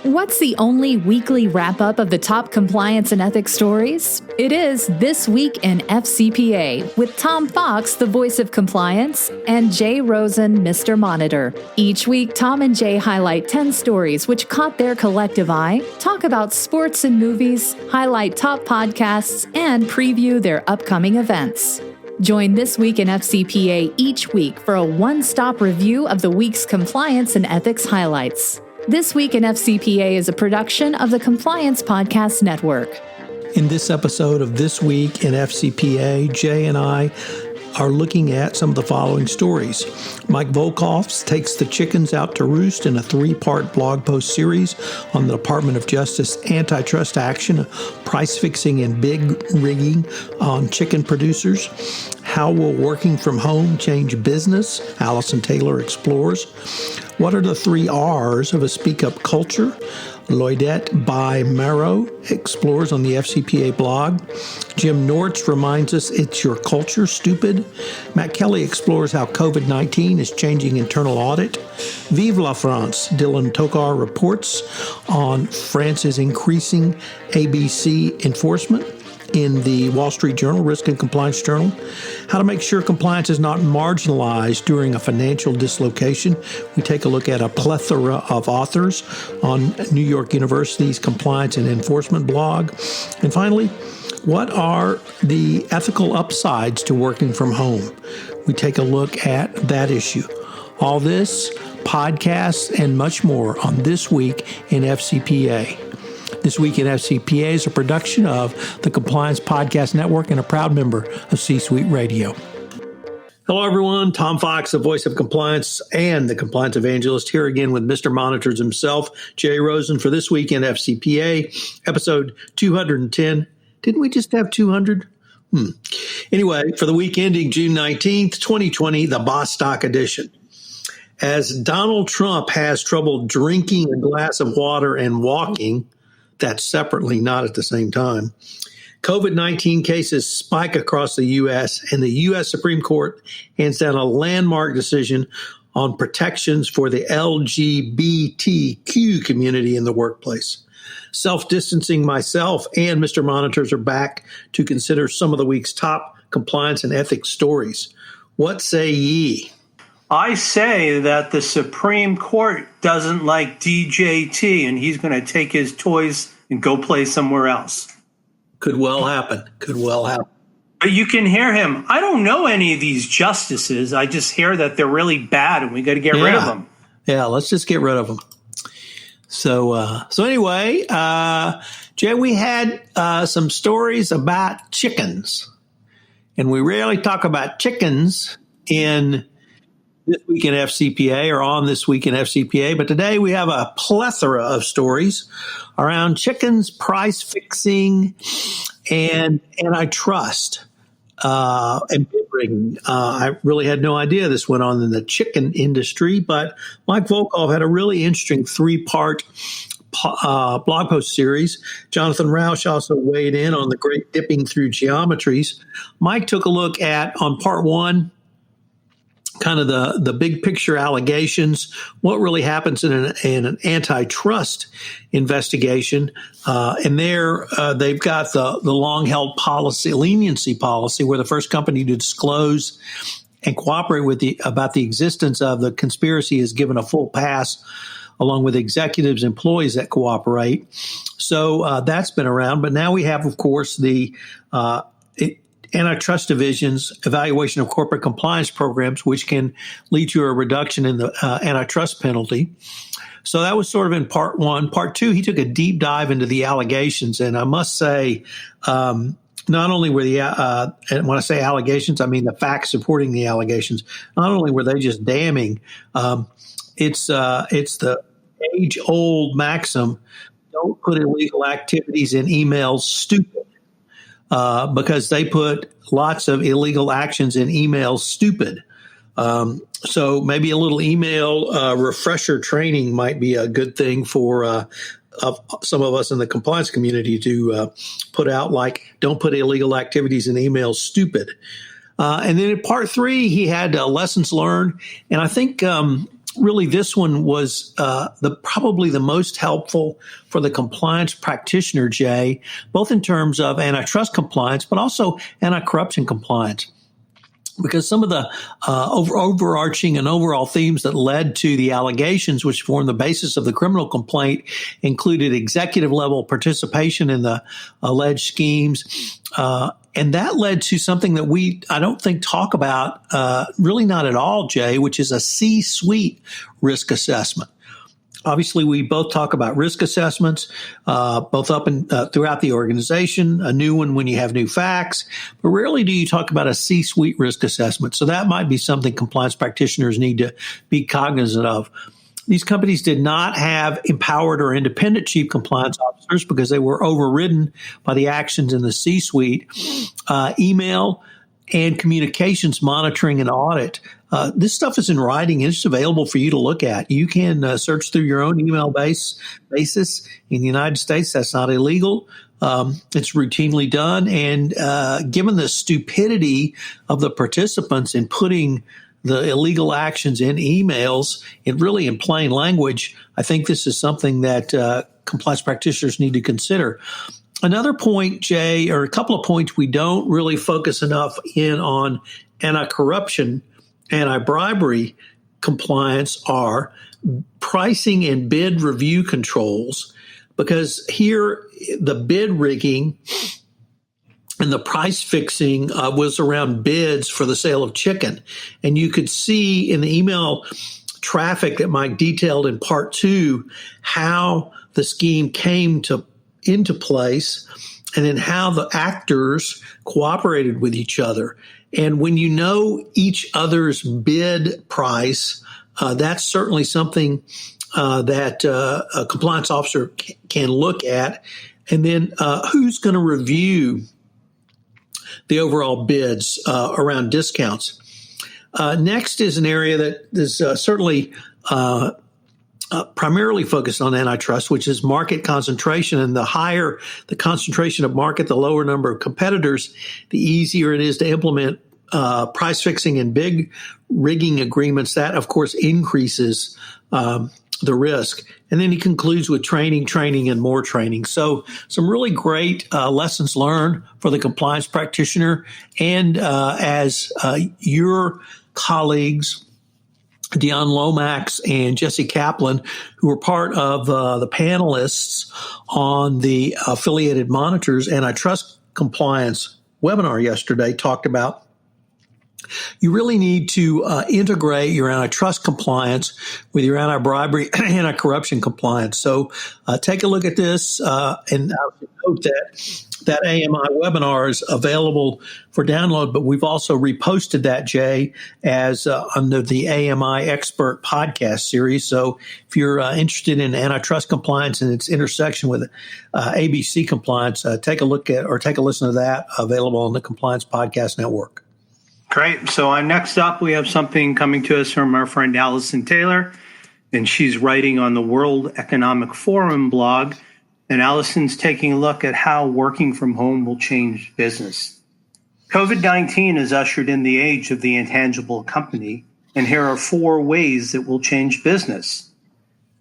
What's the only weekly wrap-up of the top compliance and ethics stories? It is This Week in FCPA with Tom Fox, the voice of compliance, and Jay Rosen, Mr. Monitor. Each week, Tom and Jay highlight 10 stories which caught their collective eye, talk about sports and movies, highlight top podcasts, and preview their upcoming events. Join This Week in FCPA each week for a one-stop review of the week's compliance and ethics highlights. This Week in FCPA is a production of the Compliance Podcast Network. In this episode of This Week in FCPA, Jay and I are looking at some of the following stories. Mike Volkov takes the chickens out to roost in a 3-part blog post series on the Department of Justice antitrust action, price fixing and big rigging on chicken producers. How will working from home change business? Allison Taylor explores. What are the 3 R's of a speak-up culture? Lloydette by Marrow explores on the FCPA blog. Jim Nortz reminds us it's your culture, stupid. Matt Kelly explores how COVID-19 is changing internal audit. Vive la France, Dylan Tokar reports on France's increasing ABC enforcement in the Wall Street Journal, Risk and Compliance Journal. How to make sure compliance is not marginalized during a financial dislocation. We take a look at a plethora of authors on New York University's Compliance and Enforcement blog. And finally, what are the ethical upsides to working from home? We take a look at that issue. All this, podcasts, and much more on This Week in FCPA. This Week in FCPA is a production of the Compliance Podcast Network and a proud member of C-Suite Radio. Hello, everyone. Tom Fox, the voice of compliance and the compliance evangelist, here again with Mr. Monitors himself, Jay Rosen, for This Week in FCPA, episode 210. Didn't we just have 200? Anyway, for the week ending June 19th, 2020, the Bostock edition. As Donald Trump has trouble drinking a glass of water and walking, that's separately, not at the same time, COVID-19 cases spike across the U.S., and the U.S. Supreme Court hands down a landmark decision on protections for the LGBTQ community in the workplace. Self-distancing myself and Mr. Monitors are back to consider some of the week's top compliance and ethics stories. What say ye? I say that the Supreme Court doesn't like DJT and he's going to take his toys and go play somewhere else. Could well happen. But you can hear him. I don't know any of these justices. I just hear that they're really bad and we got to get rid of them. Yeah, let's just get rid of them. So anyway, Jay, we had some stories about chickens. And we rarely talk about chickens in This Week in FCPA or on This Week in FCPA, but today we have a plethora of stories around chickens, price fixing, and antitrust and bid rigging. I really had no idea this went on in the chicken industry, but Mike Volkov had a really interesting 3-part blog post series. Jonathan Rausch also weighed in on the great dipping through geometries. Mike took a look at, on part 1, kind of the big picture allegations, what really happens in an antitrust investigation. And there they've got the long-held policy, leniency policy, where the first company to disclose and cooperate with about the existence of the conspiracy is given a full pass, along with executives, employees that cooperate. So that's been around. But now we have, of course, the antitrust division's evaluation of corporate compliance programs, which can lead to a reduction in the antitrust penalty. So that was sort of in part 1. Part 2, he took a deep dive into the allegations. And I must say, not only were and when I say allegations, I mean the facts supporting the allegations, not only were they just damning, it's the age-old maxim, don't put illegal activities in emails, stupid. Because they put lots of illegal actions in emails, stupid. So maybe a little email refresher training might be a good thing for some of us in the compliance community to put out, like, don't put illegal activities in emails, stupid. And then in part 3, he had lessons learned. And I think really, this one was probably the most helpful for the compliance practitioner, Jay, both in terms of antitrust compliance, but also anti-corruption compliance. Because some of the overarching and overall themes that led to the allegations, which formed the basis of the criminal complaint, included executive level participation in the alleged schemes. And that led to something that I don't think talk about, really not at all, Jay, which is a C-suite risk assessment. Obviously, we both talk about risk assessments, both up and throughout the organization, a new one when you have new facts, but rarely do you talk about a C-suite risk assessment. So that might be something compliance practitioners need to be cognizant of. These companies did not have empowered or independent chief compliance officers because they were overridden by the actions in the C-suite. Email and communications monitoring and audit. This stuff is in writing and it's available for you to look at. You can search through your own email basis. In the United States, that's not illegal. It's routinely done. And given the stupidity of the participants in putting the illegal actions in emails, in plain language, I think this is something that compliance practitioners need to consider. Another point, Jay, or a couple of points we don't really focus enough in on anti-corruption, anti-bribery compliance are pricing and bid review controls, because here the bid rigging and the price fixing was around bids for the sale of chicken. And you could see in the email traffic that Mike detailed in part 2 how the scheme came into place and then how the actors cooperated with each other. And when you know each other's bid price, that's certainly something that a compliance officer can look at. And then who's going to review the overall bids around discounts. Next is an area that is certainly primarily focused on antitrust, which is market concentration. And the higher the concentration of market, the lower number of competitors, the easier it is to implement price fixing and big rigging agreements. That, of course, increases the risk. And then he concludes with training, and more training. So some really great lessons learned for the compliance practitioner. And as your colleagues, Dion Lomax and Jesse Kaplan, who were part of the panelists on the Affiliated Monitors Antitrust Compliance webinar yesterday, talked about, you really need to integrate your antitrust compliance with your anti-bribery, anti-corruption compliance. So take a look at this, and I would note that AMI webinar is available for download, but we've also reposted that, Jay, as under the AMI Expert podcast series. So if you're interested in antitrust compliance and its intersection with ABC compliance, take a look at or take a listen to that, available on the Compliance Podcast Network. Great. So next up, we have something coming to us from our friend Allison Taylor, and she's writing on the World Economic Forum blog. And Allison's taking a look at how working from home will change business. COVID-19 has ushered in the age of the intangible company, and here are 4 ways it will change business.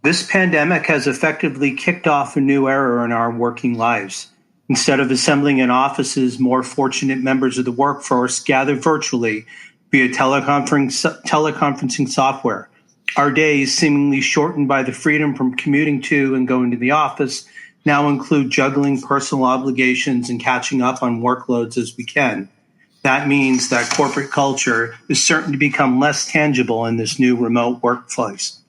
This pandemic has effectively kicked off a new era in our working lives. Instead of assembling in offices, more fortunate members of the workforce gather virtually via teleconferencing software. Our days, seemingly shortened by the freedom from commuting to and going to the office, now include juggling personal obligations and catching up on workloads as we can. That means that corporate culture is certain to become less tangible in this new remote workplace.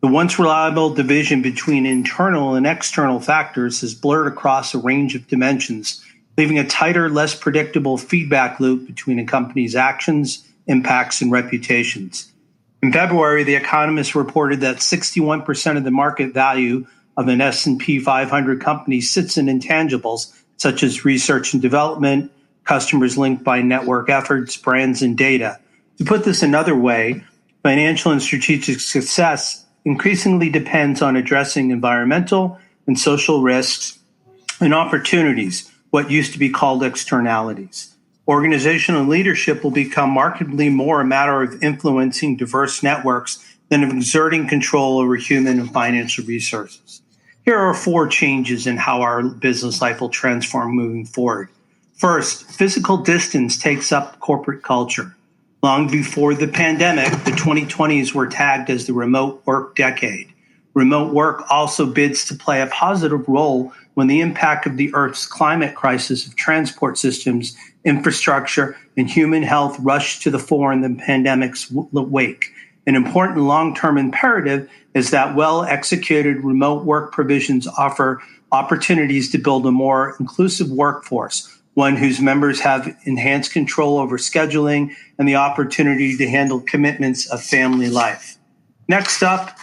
The once reliable division between internal and external factors has blurred across a range of dimensions, leaving a tighter, less predictable feedback loop between a company's actions, impacts, and reputations. In February, The Economist reported that 61% of the market value of an S&P 500 company sits in intangibles, such as research and development, customers linked by network efforts, brands, and data. To put this another way, financial and strategic success increasingly depends on addressing environmental and social risks and opportunities, what used to be called externalities. Organizational leadership will become markedly more a matter of influencing diverse networks than of exerting control over human and financial resources. Here are 4 changes in how our business life will transform moving forward. First, physical distance takes up corporate culture. Long before the pandemic, the 2020s were tagged as the remote work decade. Remote work also bids to play a positive role when the impact of the Earth's climate crisis of transport systems, infrastructure, and human health rushed to the fore in the pandemic's wake. An important long-term imperative is that well-executed remote work provisions offer opportunities to build a more inclusive workforce, one whose members have enhanced control over scheduling and the opportunity to handle commitments of family life. Next up,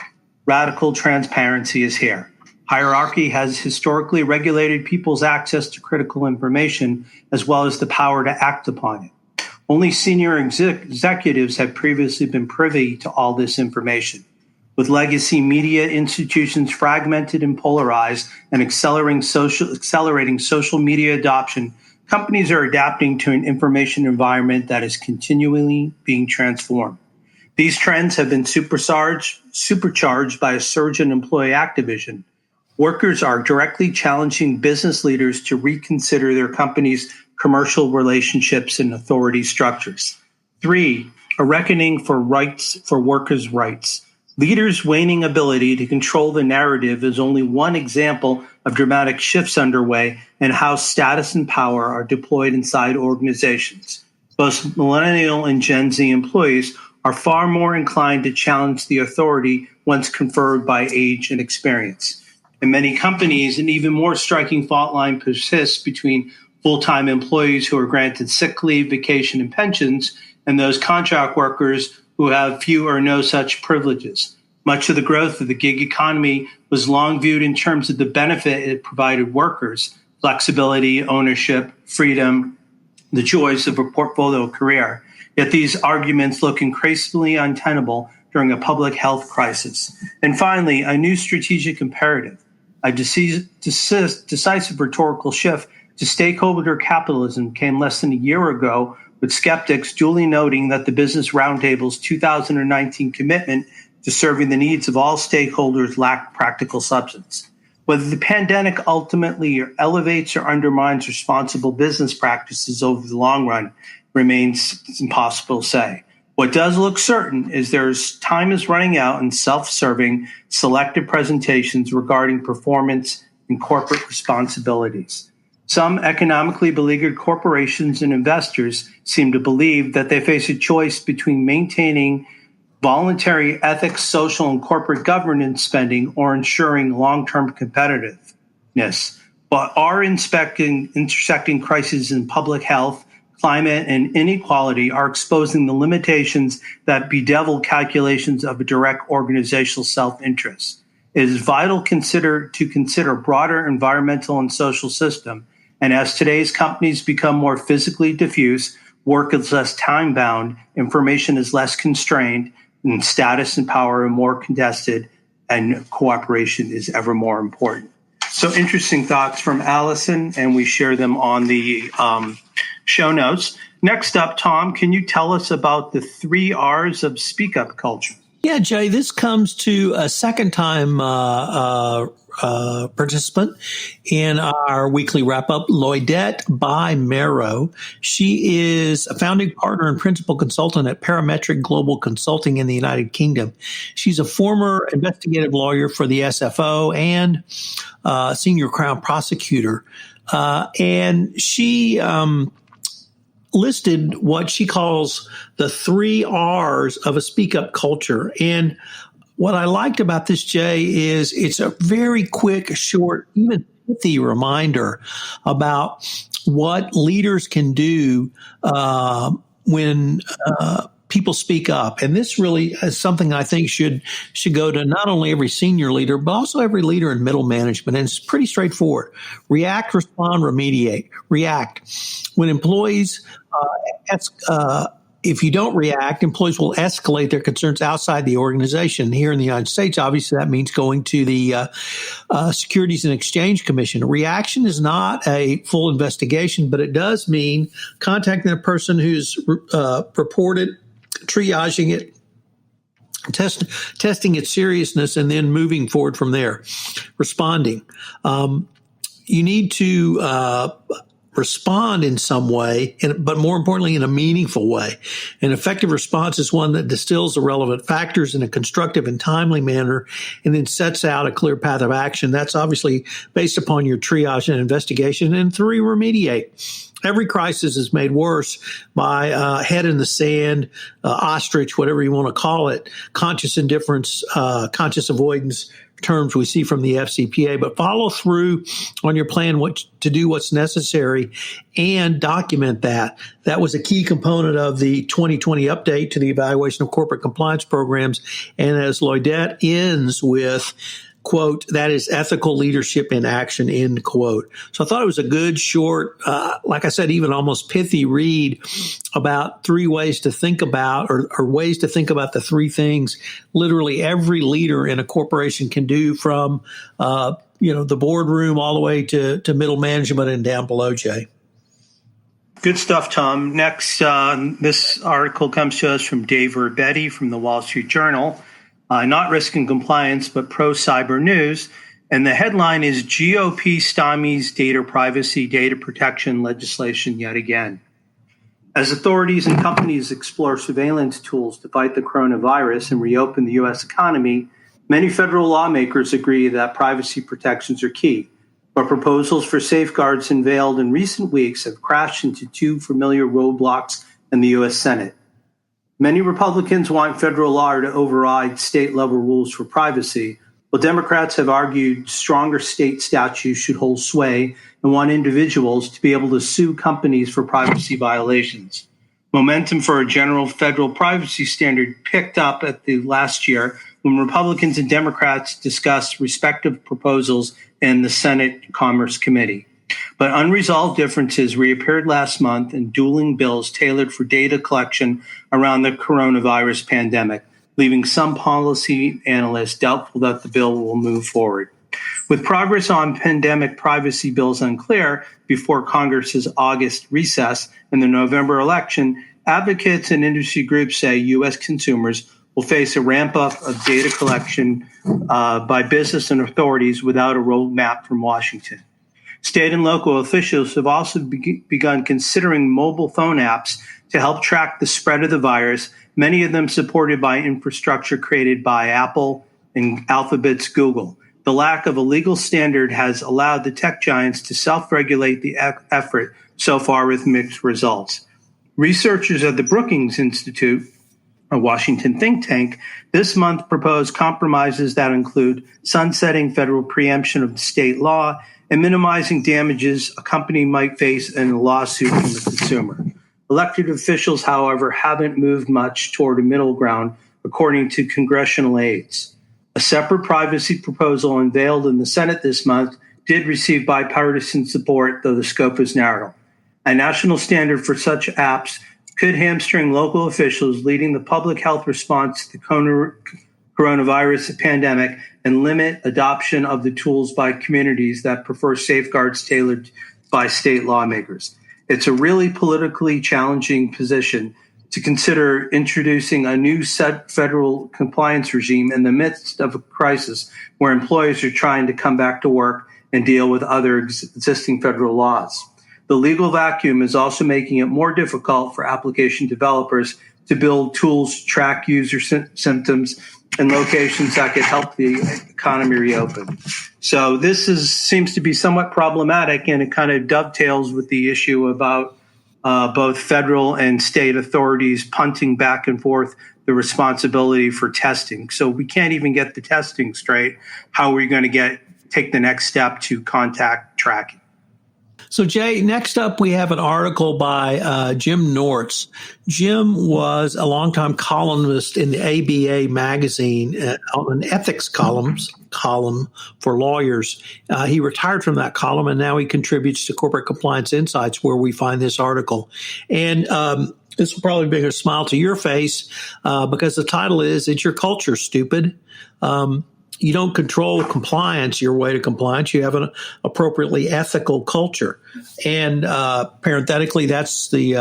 radical transparency is here. Hierarchy has historically regulated people's access to critical information as well as the power to act upon it. Only senior executives have previously been privy to all this information. With legacy media institutions fragmented and polarized and accelerating social media adoption, companies are adapting to an information environment that is continually being transformed. These trends have been supercharged by a surge in employee activism. Workers are directly challenging business leaders to reconsider their company's commercial relationships and authority structures. 3, a reckoning for workers' rights. Leaders' waning ability to control the narrative is only one example of dramatic shifts underway and how status and power are deployed inside organizations. Both millennial and Gen Z employees are far more inclined to challenge the authority once conferred by age and experience. In many companies, an even more striking fault line persists between full-time employees who are granted sick leave, vacation, and pensions, and those contract workers who have few or no such privileges. Much of the growth of the gig economy was long viewed in terms of the benefit it provided workers: flexibility, ownership, freedom, the joys of a portfolio career. Yet these arguments look increasingly untenable during a public health crisis. And finally, a new strategic imperative, a decisive rhetorical shift to stakeholder capitalism came less than a year ago, with skeptics duly noting that the Business Roundtable's 2019 commitment to serving the needs of all stakeholders lacked practical substance. Whether the pandemic ultimately elevates or undermines responsible business practices over the long run remains impossible to say. What does look certain is time is running out in self-serving, selective presentations regarding performance and corporate responsibilities. Some economically beleaguered corporations and investors seem to believe that they face a choice between maintaining voluntary ethics, social, and corporate governance spending or ensuring long-term competitiveness. But our intersecting crises in public health, climate, and inequality are exposing the limitations that bedevil calculations of a direct organizational self-interest. It is vital to consider broader environmental and social system. And as today's companies become more physically diffuse, work is less time-bound, information is less constrained, and status and power are more contested, and cooperation is ever more important. So interesting thoughts from Allison, and we share them on the show notes. Next up, Tom, can you tell us about the 3 R's of speak up culture? Yeah, Jay, this comes to a second-time participant in our weekly wrap-up, Lloydette by Marrow. She is a founding partner and principal consultant at Parametric Global Consulting in the United Kingdom. She's a former investigative lawyer for the SFO and senior Crown prosecutor. And she listed what she calls the 3 R's of a speak-up culture. And what I liked about this, Jay, is it's a very quick, short, even pithy reminder about what leaders can do when people speak up. And this really is something I think should go to not only every senior leader, but also every leader in middle management. And it's pretty straightforward. React, respond, remediate. React. When employees if you don't react, employees will escalate their concerns outside the organization. Here in the United States, obviously, that means going to the Securities and Exchange Commission. Reaction is not a full investigation, but it does mean contacting a person who's reported, triaging it, testing its seriousness, and then moving forward from there. Responding. You need to respond in some way, but more importantly, in a meaningful way. An effective response is one that distills the relevant factors in a constructive and timely manner and then sets out a clear path of action. That's obviously based upon your triage and investigation. And 3, remediate. Every crisis is made worse by head in the sand, ostrich, whatever you want to call it, conscious indifference, conscious avoidance terms we see from the FCPA, but follow through on your plan to do what's necessary and document that. That was a key component of the 2020 update to the evaluation of corporate compliance programs. And as Lloydette ends with, quote, that is ethical leadership in action, end quote. So I thought it was a good, short, like I said, even almost pithy read about 3 ways to think about or ways to think about the 3 things literally every leader in a corporation can do from, the boardroom all the way to middle management and down below, Jay. Good stuff, Tom. Next, this article comes to us from Dave Urbetti from the Wall Street Journal. Not Risk and Compliance, but Pro-Cyber News. And the headline is GOP Stymies Data Privacy Data Protection Legislation Yet Again. As authorities and companies explore surveillance tools to fight the coronavirus and reopen the U.S. economy, many federal lawmakers agree that privacy protections are key. But proposals for safeguards unveiled in recent weeks have crashed into 2 familiar roadblocks in the U.S. Senate. Many Republicans want federal law to override state-level rules for privacy, while Democrats have argued stronger state statutes should hold sway and want individuals to be able to sue companies for privacy violations. Momentum for a general federal privacy standard picked up at the last year when Republicans and Democrats discussed respective proposals in the Senate Commerce Committee. But unresolved differences reappeared last month in dueling bills tailored for data collection around the coronavirus pandemic, leaving some policy analysts doubtful that the bill will move forward. With progress on pandemic privacy bills unclear before Congress's August recess and the November election, advocates and industry groups say U.S. consumers will face a ramp-up of data collection by business and authorities without a roadmap from Washington. State and local officials have also begun considering mobile phone apps to help track the spread of the virus, many of them supported by infrastructure created by Apple and Alphabet's Google. The lack of a legal standard has allowed the tech giants to self-regulate the effort so far with mixed results. Researchers at the Brookings Institute, a Washington think tank, this month proposed compromises that include sunsetting federal preemption of state law and minimizing damages a company might face in a lawsuit from the consumer. Elected officials, however, haven't moved much toward a middle ground, according to congressional aides. A separate privacy proposal unveiled in the Senate this month did receive bipartisan support, though the scope is narrow. A national standard for such apps could hamstring local officials leading the public health response to the coronavirus pandemic and limit adoption of the tools by communities that prefer safeguards tailored by state lawmakers. It's a really politically challenging position to consider introducing a new federal compliance regime in the midst of a crisis where employers are trying to come back to work and deal with other existing federal laws. The legal vacuum is also making it more difficult for application developers to build tools to track user symptoms and locations that could help the economy reopen. So this seems to be somewhat problematic, and it kind of dovetails with the issue about both federal and state authorities punting back and forth the responsibility for testing. So we can't even get the testing straight. How are we going to take the next step to contact tracking? So, Jay, next up, we have an article by Jim Nortz. Jim was a longtime columnist in the ABA magazine, an ethics column for lawyers. He retired from that column, and now he contributes to Corporate Compliance Insights, where we find this article. And this will probably bring a smile to your face because the title is, "It's Your Culture, Stupid." You don't control compliance, your way to compliance. You have an appropriately ethical culture. And parenthetically, that's the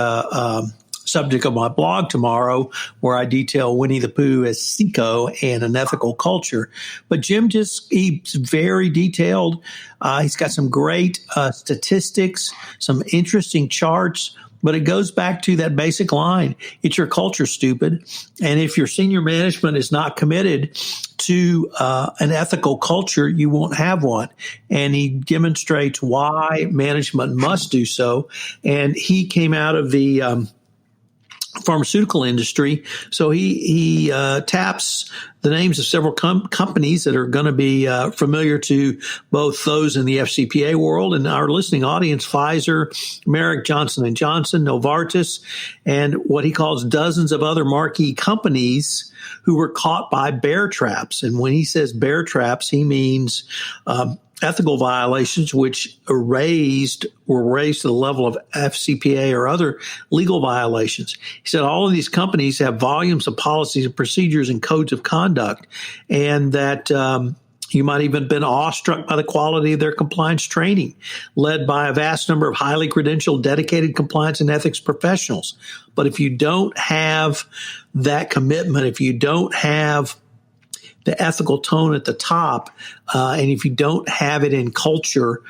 subject of my blog tomorrow, where I detail Winnie the Pooh as Seco and an ethical culture. But Jim he's very detailed. He's got some great statistics, some interesting charts. But it goes back to that basic line. It's your culture, stupid. And if your senior management is not committed to an ethical culture, you won't have one. And he demonstrates why management must do so. And he came out of the pharmaceutical industry. So he taps the names of several companies that are going to be familiar to both those in the FCPA world and our listening audience: Pfizer, Merck, Johnson & Johnson, Novartis, and what he calls dozens of other marquee companies who were caught by bear traps. And when he says bear traps, he means ethical violations which were raised to the level of FCPA or other legal violations. He said all of these companies have volumes of policies and procedures and codes of conduct, and that you might even have been awestruck by the quality of their compliance training, led by a vast number of highly credentialed, dedicated compliance and ethics professionals. But if you don't have that commitment, if you don't have the ethical tone at the top, and if you don't have it in culture,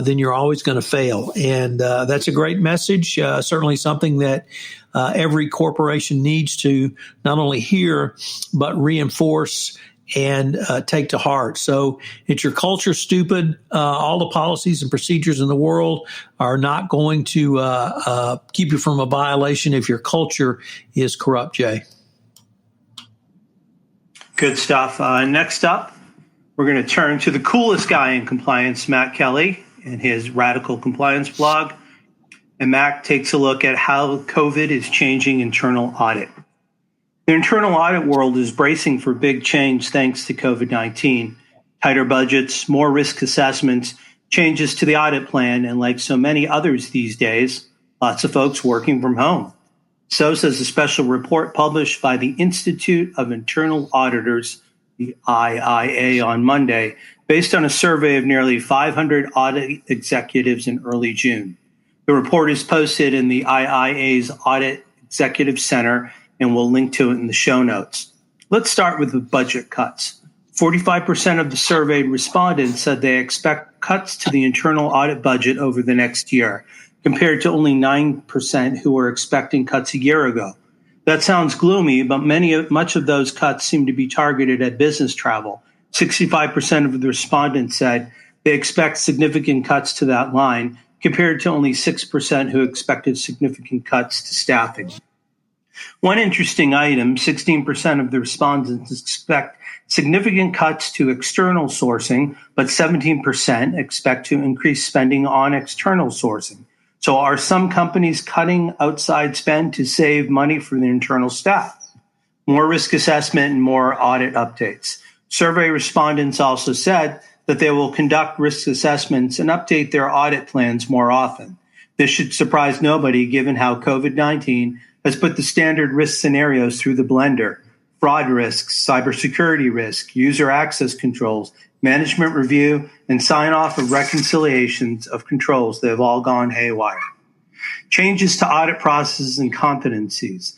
then you're always going to fail. And that's a great message, certainly something that every corporation needs to not only hear, but reinforce and take to heart. So it's your culture, stupid. All the policies and procedures in the world are not going to keep you from a violation if your culture is corrupt, Jay. Good stuff. Next up, we're going to turn to the coolest guy in compliance, Matt Kelly, and his Radical Compliance blog. And Matt takes a look at how COVID is changing internal audit. The internal audit world is bracing for big change thanks to COVID-19. Tighter budgets, more risk assessments, changes to the audit plan, and like so many others these days, lots of folks working from home. So says a special report published by the Institute of Internal Auditors, the IIA, on Monday, based on a survey of nearly 500 audit executives in early June. The report is posted in the IIA's Audit Executive Center, and we'll link to it in the show notes. Let's start with the budget cuts. 45% of the surveyed respondents said they expect cuts to the internal audit budget over the next year, compared to only 9% who were expecting cuts a year ago. That sounds gloomy, but much of those cuts seem to be targeted at business travel. 65% of the respondents said they expect significant cuts to that line, compared to only 6% who expected significant cuts to staffing. One interesting item, 16% of the respondents expect significant cuts to external sourcing, but 17% expect to increase spending on external sourcing. So are some companies cutting outside spend to save money for the internal staff? More risk assessment and more audit updates. Survey respondents also said that they will conduct risk assessments and update their audit plans more often. This should surprise nobody given how COVID-19 has put the standard risk scenarios through the blender: fraud risks, cybersecurity risk, user access controls, management review, and sign-off of reconciliations of controls that have all gone haywire. Changes to audit processes and competencies.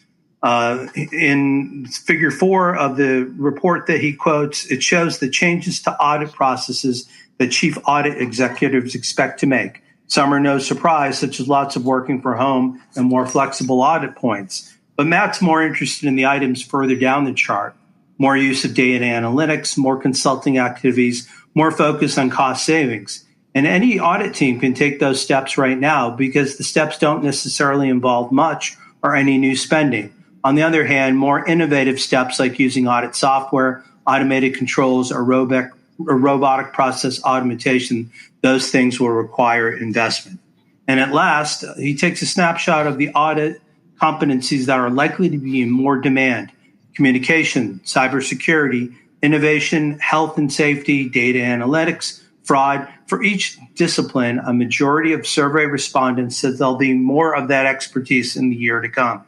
In figure 4 of the report that he quotes, it shows the changes to audit processes that chief audit executives expect to make. Some are no surprise, such as lots of working from home and more flexible audit points. But Matt's more interested in the items further down the chart: more use of data analytics, more consulting activities, more focus on cost savings. And any audit team can take those steps right now because the steps don't necessarily involve much or any new spending. On the other hand, more innovative steps like using audit software, automated controls, or robotic process automation, those things will require investment. And at last, he takes a snapshot of the audit competencies that are likely to be in more demand: communication, cybersecurity, innovation, health and safety, data analytics, fraud. For each discipline, a majority of survey respondents said there'll be more of that expertise in the year to come.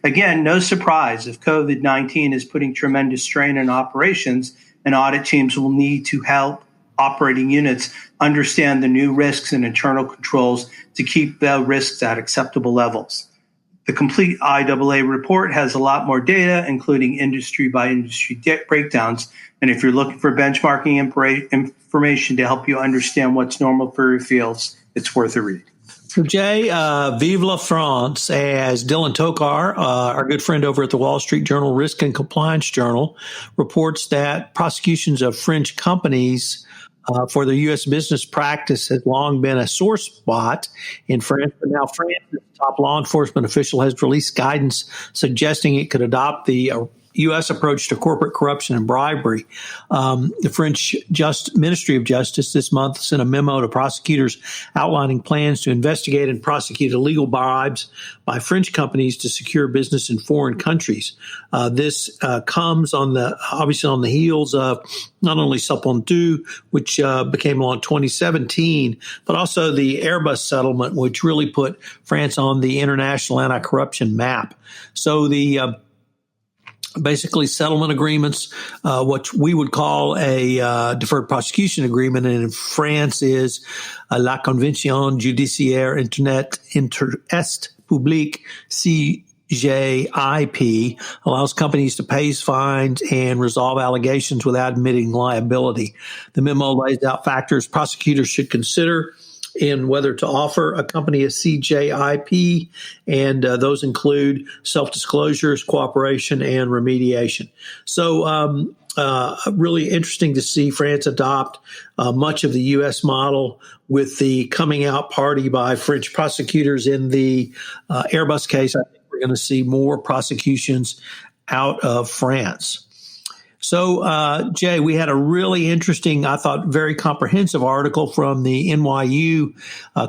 Again, no surprise if COVID-19 is putting tremendous strain on operations, and audit teams will need to help operating units understand the new risks and internal controls to keep the risks at acceptable levels. The complete IAA report has a lot more data, including industry-by-industry breakdowns. And if you're looking for benchmarking information to help you understand what's normal for your fields, it's worth a read. So, Jay, vive la France, as Dylan Tokar, our good friend over at the Wall Street Journal Risk and Compliance Journal, reports that prosecutions of French companies for their U.S. business practice has long been a sore spot in France, but now France's top law enforcement official has released guidance suggesting it could adopt the U.S. approach to corporate corruption and bribery. The French Ministry of Justice this month sent a memo to prosecutors outlining plans to investigate and prosecute illegal bribes by French companies to secure business in foreign countries. This comes obviously on the heels of not only Sapon 2, which became law in 2017, but also the Airbus settlement, which really put France on the international anti-corruption map. So the basically settlement agreements, what we would call a deferred prosecution agreement, and in France is la Convention judiciaire interest public CJIP, allows companies to pay fines and resolve allegations without admitting liability. The memo lays out factors prosecutors should consider in whether to offer a company a CJIP, and those include self-disclosures, cooperation, and remediation. So really interesting to see France adopt much of the U.S. model with the coming out party by French prosecutors in the Airbus case. I think we're going to see more prosecutions out of France. So, Jay, we had a really interesting, I thought, very comprehensive article from the NYU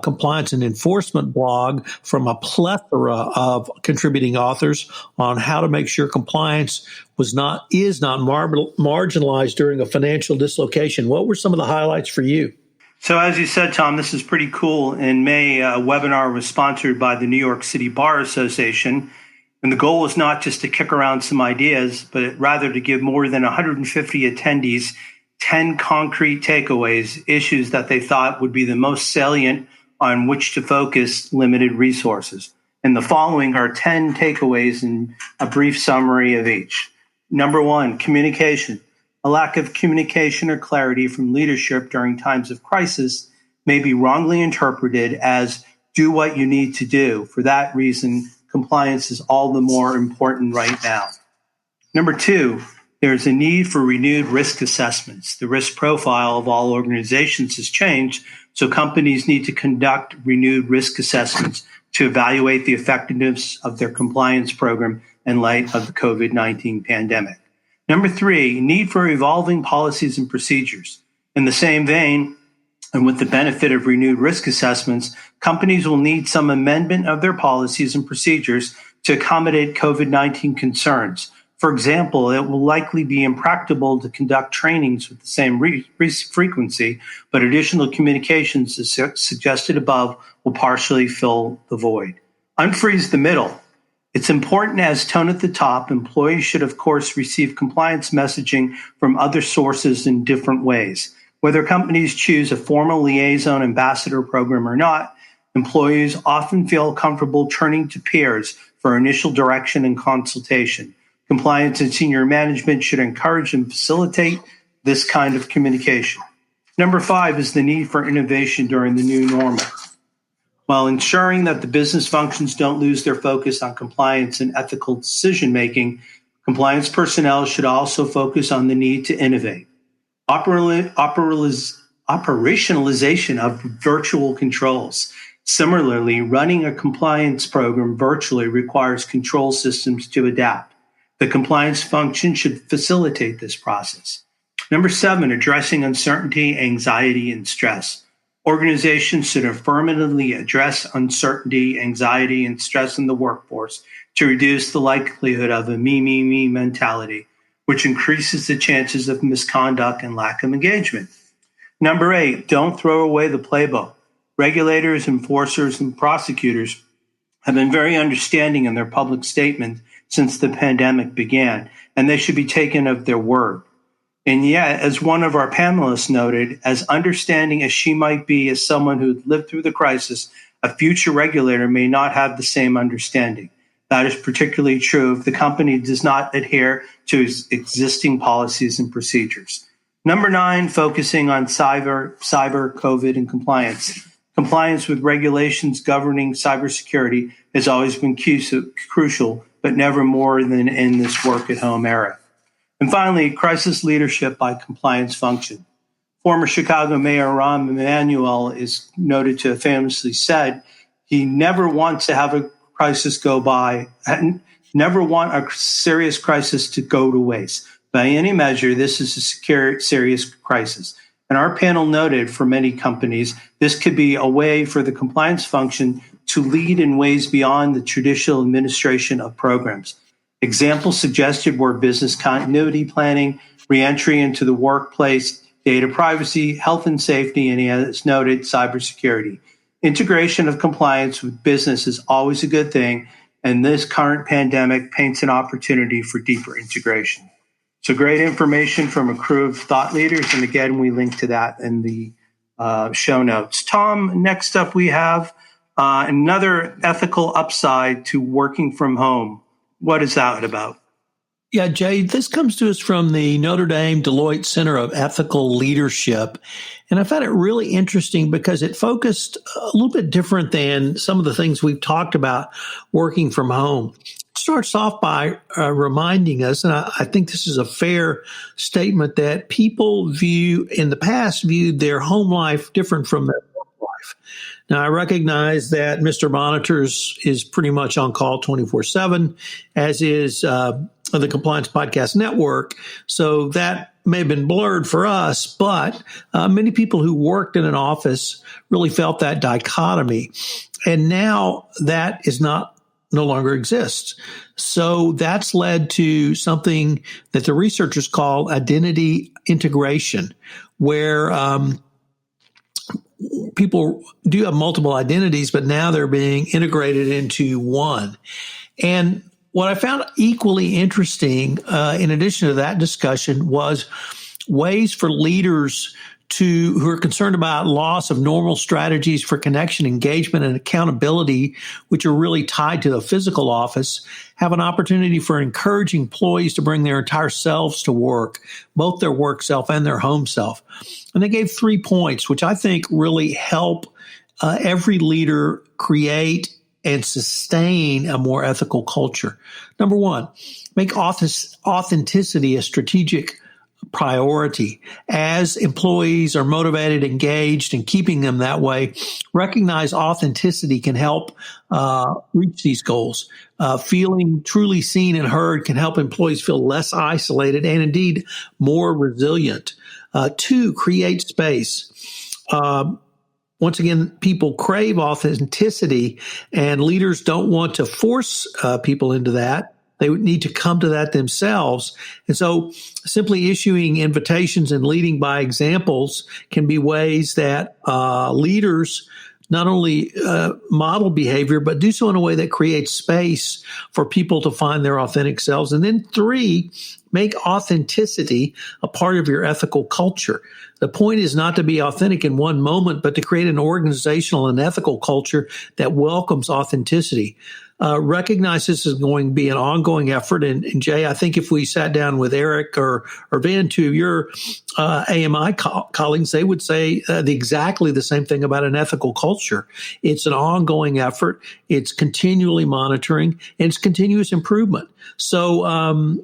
Compliance and Enforcement blog from a plethora of contributing authors on how to make sure compliance is not marginalized during a financial dislocation. What were some of the highlights for you? So as you said, Tom, this is pretty cool. In May, a webinar was sponsored by the New York City Bar Association. And the goal was not just to kick around some ideas, but rather to give more than 150 attendees 10 concrete takeaways, issues that they thought would be the most salient on which to focus limited resources. And the following are 10 takeaways and a brief summary of each. Number 1, communication. A lack of communication or clarity from leadership during times of crisis may be wrongly interpreted as do what you need to do. For that reason, compliance is all the more important right now. Number 2, there's a need for renewed risk assessments. The risk profile of all organizations has changed, so companies need to conduct renewed risk assessments to evaluate the effectiveness of their compliance program in light of the COVID-19 pandemic. Number 3, need for evolving policies and procedures. In the same vein, and with the benefit of renewed risk assessments, companies will need some amendment of their policies and procedures to accommodate COVID-19 concerns. For example, it will likely be impractical to conduct trainings with the same frequency, but additional communications, as suggested above, will partially fill the void. Unfreeze the middle. It's important, as tone at the top, employees should, of course, receive compliance messaging from other sources in different ways. Whether companies choose a formal liaison ambassador program or not, employees often feel comfortable turning to peers for initial direction and consultation. Compliance and senior management should encourage and facilitate this kind of communication. Number 5 is the need for innovation during the new normal. While ensuring that the business functions don't lose their focus on compliance and ethical decision-making, compliance personnel should also focus on the need to innovate. Operationalization of virtual controls. Similarly, running a compliance program virtually requires control systems to adapt. The compliance function should facilitate this process. Number 7, addressing uncertainty, anxiety, and stress. Organizations should affirmatively address uncertainty, anxiety, and stress in the workforce to reduce the likelihood of a me mentality, which increases the chances of misconduct and lack of engagement. Number 8, don't throw away the playbook. Regulators, enforcers, and prosecutors have been very understanding in their public statement since the pandemic began, and they should be taken at their word. And yet, as one of our panelists noted, as understanding as she might be as someone who lived through the crisis, a future regulator may not have the same understanding. That is particularly true if the company does not adhere to its existing policies and procedures. Number 9, focusing on cyber, COVID, and compliance. Compliance with regulations governing cybersecurity has always been crucial, but never more than in this work-at-home era. And finally, crisis leadership by compliance function. Former Chicago Mayor Rahm Emanuel is noted to have famously said he never wants to have a crisis go by, never want a serious crisis to go to waste. By any measure, this is a serious crisis. And our panel noted for many companies, this could be a way for the compliance function to lead in ways beyond the traditional administration of programs. Examples suggested were business continuity planning, reentry into the workplace, data privacy, health and safety, and as noted, cybersecurity. Integration of compliance with business is always a good thing, and this current pandemic paints an opportunity for deeper integration. So great information from a crew of thought leaders, and again, we link to that in the show notes. Tom, next up we have another ethical upside to working from home. What is that about? Yeah, Jay, this comes to us from the Notre Dame Deloitte Center of Ethical Leadership. And I found it really interesting because it focused a little bit different than some of the things we've talked about working from home. It starts off by reminding us, and I think this is a fair statement, that people in the past viewed their home life different from their work life. Now, I recognize that Mr. Monitors is pretty much on call 24/7, as is the Compliance Podcast Network. So that may have been blurred for us, but many people who worked in an office really felt that dichotomy. And now that is no longer exists. So that's led to something that the researchers call identity integration, where people do have multiple identities, but now they're being integrated into one. And what I found equally interesting, in addition to that discussion, was ways for leaders who are concerned about loss of normal strategies for connection, engagement, and accountability, which are really tied to the physical office, have an opportunity for encouraging employees to bring their entire selves to work, both their work self and their home self. And they gave 3 points, which I think really help every leader create and sustain a more ethical culture. Number 1, make authenticity a strategic priority. As employees are motivated, engaged, and keeping them that way, recognize authenticity can help reach these goals. Feeling truly seen and heard can help employees feel less isolated and indeed more resilient. 2, create space. Once again, people crave authenticity, and leaders don't want to force people into that. They would need to come to that themselves. And so simply issuing invitations and leading by examples can be ways that leaders not only model behavior, but do so in a way that creates space for people to find their authentic selves. And then 3, make authenticity a part of your ethical culture. The point is not to be authentic in one moment, but to create an organizational and ethical culture that welcomes authenticity. Recognize this is going to be an ongoing effort. And Jay, I think if we sat down with Eric or Van, two of your AMI colleagues, they would say exactly the same thing about an ethical culture. It's an ongoing effort. It's continually monitoring, and it's continuous improvement. So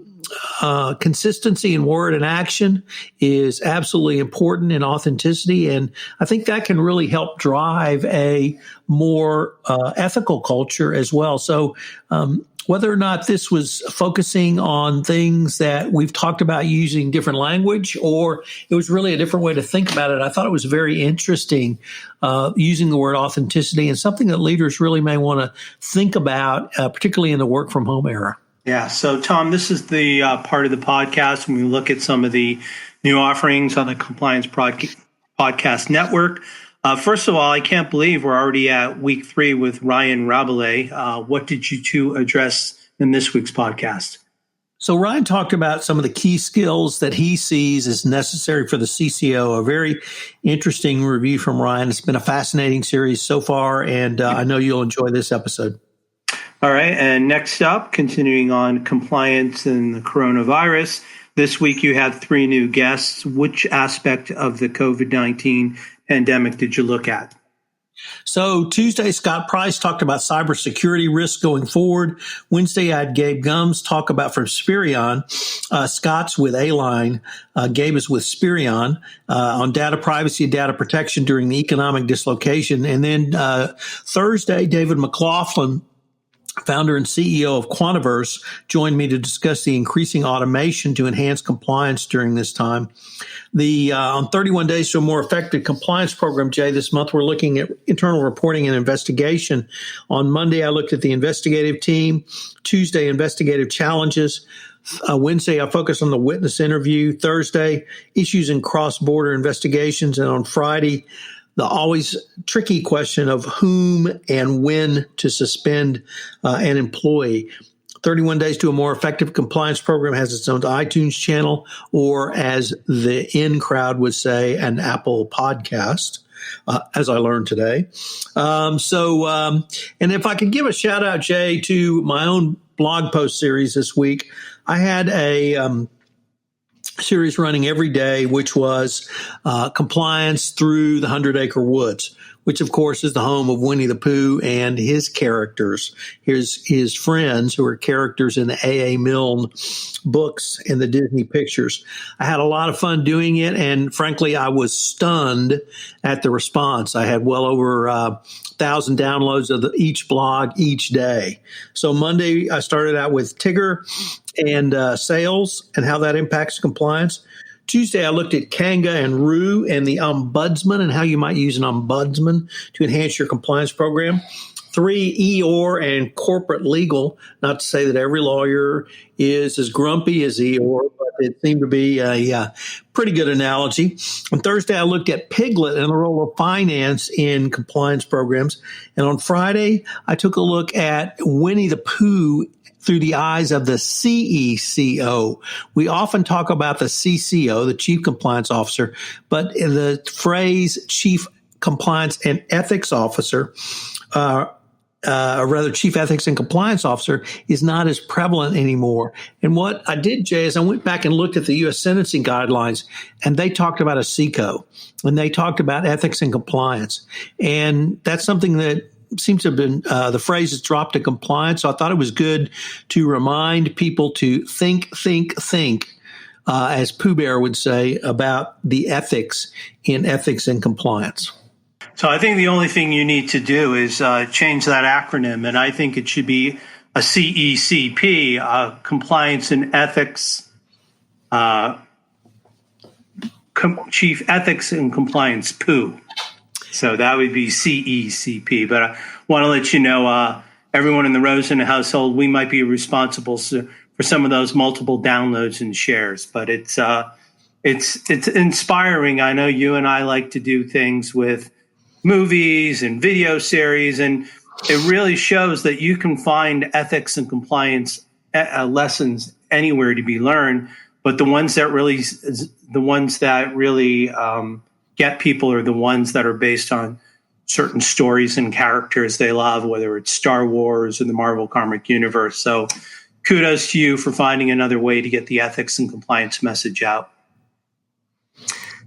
consistency in word and action is absolutely important in authenticity. And I think that can really help drive a more ethical culture as well. So whether or not this was focusing on things that we've talked about using different language, or it was really a different way to think about it, I thought it was very interesting using the word authenticity, and something that leaders really may want to think about, particularly in the work from home era. Yeah. So, Tom, this is the part of the podcast when we look at some of the new offerings on the Compliance Podcast Network. First of all, I can't believe we're already at week 3 with Ryan Rabelais. What did you two address in this week's podcast? So Ryan talked about some of the key skills that he sees as necessary for the CCO. A very interesting review from Ryan. It's been a fascinating series so far, and I know you'll enjoy this episode. All right, and next up, continuing on compliance and the coronavirus, this week you had 3 new guests. Which aspect of the COVID-19 pandemic did you look at? So Tuesday, Scott Price talked about cybersecurity risks going forward. Wednesday, I had Gabe Gums talk about from Spirion. Scott's with A-Line. Gabe is with Spirion on data privacy and data protection during the economic dislocation. And then Thursday, David McLaughlin, founder and CEO of Quantiverse, joined me to discuss the increasing automation to enhance compliance during this time. On 31 Days to a More Effective Compliance Program, Jay, this month we're looking at internal reporting and investigation. On Monday, I looked at the investigative team. Tuesday, investigative challenges. Wednesday, I focused on the witness interview. Thursday, issues in cross-border investigations. And on Friday, the always tricky question of whom and when to suspend an employee. 31 Days to a More Effective Compliance Program has its own iTunes channel, or as the in crowd would say, an Apple podcast, as I learned today. And if I could give a shout out, Jay, to my own blog post series this week, I had a series running every day, which was compliance through the 100-Acre Woods, which, of course, is the home of Winnie the Pooh and his characters, his friends who are characters in the A.A. Milne books and the Disney pictures. I had a lot of fun doing it, and frankly, I was stunned at the response. I had well over 1,000 downloads of each blog each day. So Monday, I started out with Tigger and sales and how that impacts compliance. Tuesday, I looked at Kanga and Rue and the ombudsman and how you might use an ombudsman to enhance your compliance program. 3, Eeyore and corporate legal. Not to say that every lawyer is as grumpy as Eeyore, but it seemed to be a pretty good analogy. On Thursday, I looked at Piglet and the role of finance in compliance programs. And on Friday, I took a look at Winnie the Pooh through the eyes of the CECO. We often talk about the CCO, the Chief Compliance Officer, but the phrase Chief Compliance and Ethics Officer, Chief Ethics and Compliance Officer, is not as prevalent anymore. And what I did, Jay, is I went back and looked at the U.S. sentencing guidelines, and they talked about a CECO, and they talked about ethics and compliance. And that's something that seems to have been the phrase has dropped to compliance. So I thought it was good to remind people to think, as Pooh Bear would say, about the ethics in ethics and compliance. So I think the only thing you need to do is change that acronym, and I think it should be a CECP, Compliance and Ethics, Chief Ethics and Compliance Pooh. So that would be CECP. But I want to let you know, everyone in the Rosen household, we might be responsible for some of those multiple downloads and shares. But it's inspiring. I know you and I like to do things with movies and video series, and it really shows that you can find ethics and compliance lessons anywhere to be learned. But the ones that really get people are the ones that are based on certain stories and characters they love, whether it's Star Wars or the Marvel comic universe. So kudos to you for finding another way to get the ethics and compliance message out.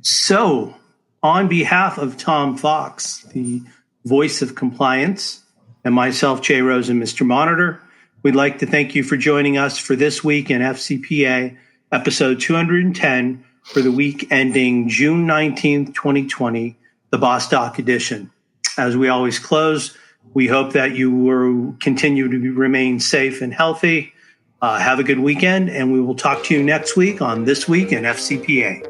So on behalf of Tom Fox, the voice of compliance, and myself, Jay Rosen, Mr. Monitor, we'd like to thank you for joining us for this week in FCPA episode 210 for the week ending June 19th, 2020, the Bostock edition. As we always close, we hope that you will continue to remain safe and healthy. Have a good weekend, and we will talk to you next week on This Week in FCPA.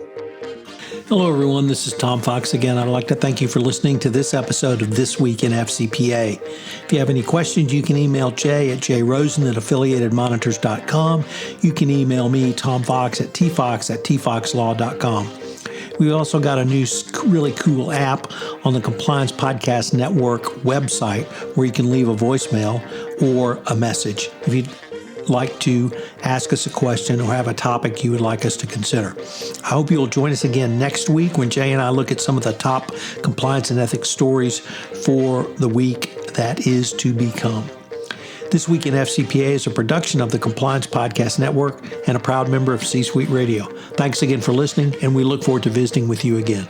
Hello, everyone. This is Tom Fox again. I'd like to thank you for listening to this episode of This Week in FCPA. If you have any questions, you can email Jay at jrosen@affiliatedmonitors.com. You can email me, Tom Fox, at tfox@tfoxlaw.com. We also got a new really cool app on the Compliance Podcast Network website where you can leave a voicemail or a message if you'd like to ask us a question or have a topic you would like us to consider. I hope you'll join us again next week when Jay and I look at some of the top compliance and ethics stories for the week that is to become. This Week in FCPA is a production of the Compliance Podcast Network and a proud member of C-Suite Radio. Thanks again for listening, and we look forward to visiting with you again.